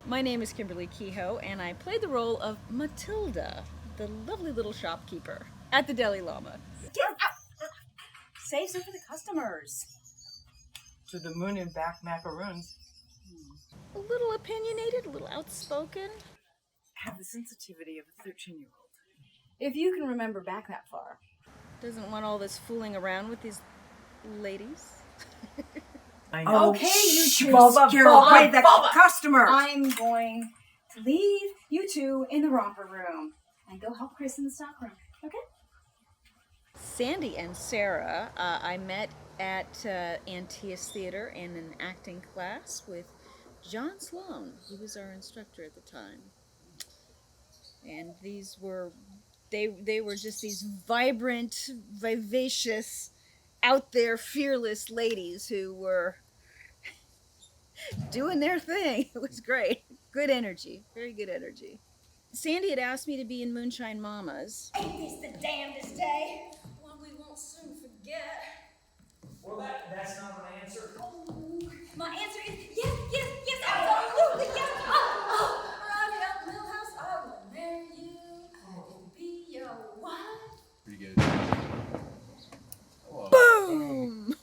My name is Kimberley Kehoe, and I played the role of Mathilda, the lovely little shopkeeper at the Deli Lama. Get out! Save some for the customers. To the moon and back macaroons. A little opinionated, a little outspoken. Have the sensitivity of a 13-year-old. If you can remember back that far. Doesn't want all this fooling around with these ladies. I know. Okay, you two Scare away the customer. I'm going to leave you two in the romper room and go help Chris in the stock room. Okay? Sandy and Sarah, I met at Antias Theater in an acting class with John Sloan. He was our instructor at the time. And these were, they were just these vibrant, vivacious, out there, fearless ladies who were doing their thing. It was great. Good energy. Very good energy. Sandy had asked me to be in Moonshine Mamas. Ain't this the damnedest day? One we won't soon forget. Well, that's not an answer. Oh, my answer is yes, absolutely, yes. Oh, right out the Millhouse, I will marry you. Oh, be your wife. Pretty good. Hello. Boom!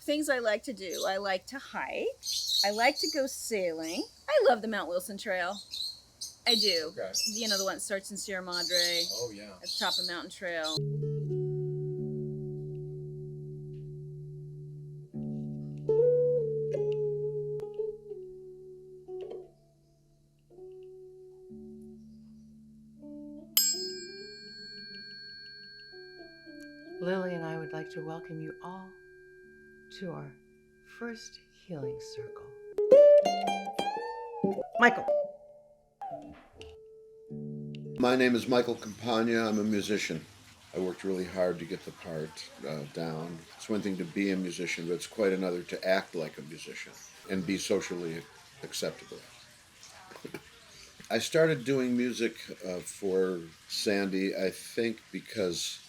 Things I like to do. I like to hike. I like to go sailing. I love the Mount Wilson Trail. I do. Okay. You know, the one that starts in Sierra Madre. Oh, yeah. At the top of Mountain Trail. Lily and I would like to welcome you all to our first healing circle. Michael. My name is Michael Campagna. I'm a musician. I worked really hard to get the part down. It's one thing to be a musician, but it's quite another to act like a musician and be socially acceptable. I started doing music for Sandy, I think, because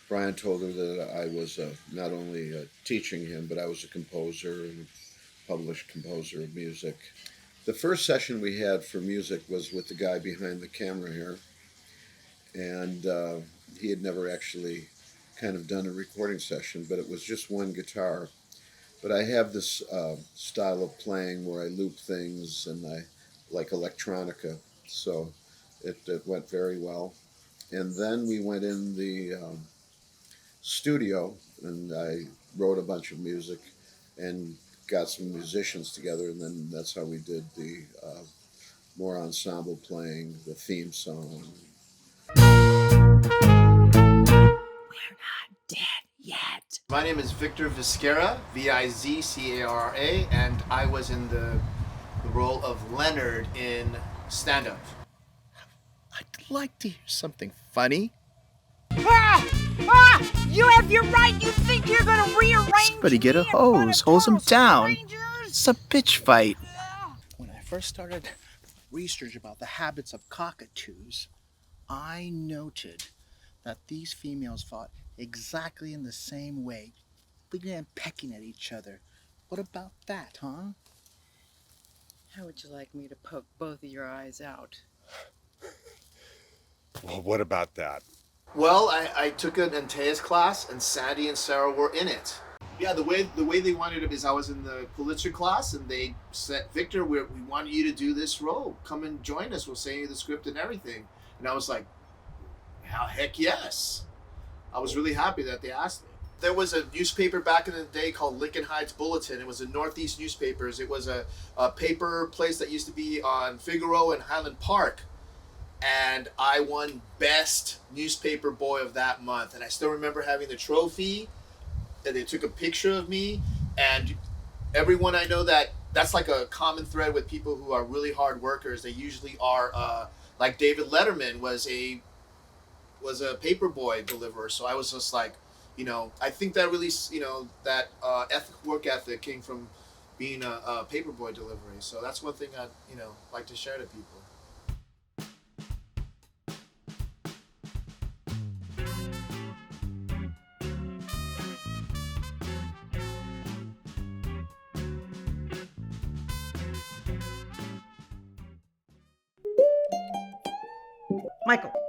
Brian told her that I was not only teaching him, but I was a composer and published composer of music. The first session we had for music was with the guy behind the camera here, and he had never actually kind of done a recording session, but it was just one guitar. But I have this style of playing where I loop things and I like electronica, so it went very well. And then we went in the studio and I wrote a bunch of music and got some musicians together, and then that's how we did the more ensemble playing, the theme song. We're not dead yet. My name is Victor Vizcarra, Vizcarra, and I was in the role of Leonard in Stand Up. I'd like to hear something funny. You have your right. You think you're gonna rearrange? Somebody get a hose, hose him down. It's a bitch fight. When I first started research about the habits of cockatoos, I noted that these females fought exactly in the same way, began pecking at each other. What about that, huh? How would you like me to poke both of your eyes out? Well, what about that? Well, I took an Antaeus class, and Sandy and Sarah were in it. Yeah, the way they wanted it is I was in the Pulitzer class, and they said, Victor, we want you to do this role. Come and join us. We'll send you the script and everything. And I was like, heck yes. I was really happy that they asked me. There was a newspaper back in the day called Lincoln Heights Bulletin. It was a Northeast newspapers. It was a paper place that used to be on Figaro and Highland Park. And I won Best Newspaper Boy of that month. And I still remember having the trophy, and they took a picture of me. And everyone I know that's like a common thread with people who are really hard workers. They usually are, like David Letterman was a paper boy deliverer. So I was just like, I think that really, that work ethic came from being a paper boy delivery. So that's one thing I'd, like to share to people. Michael.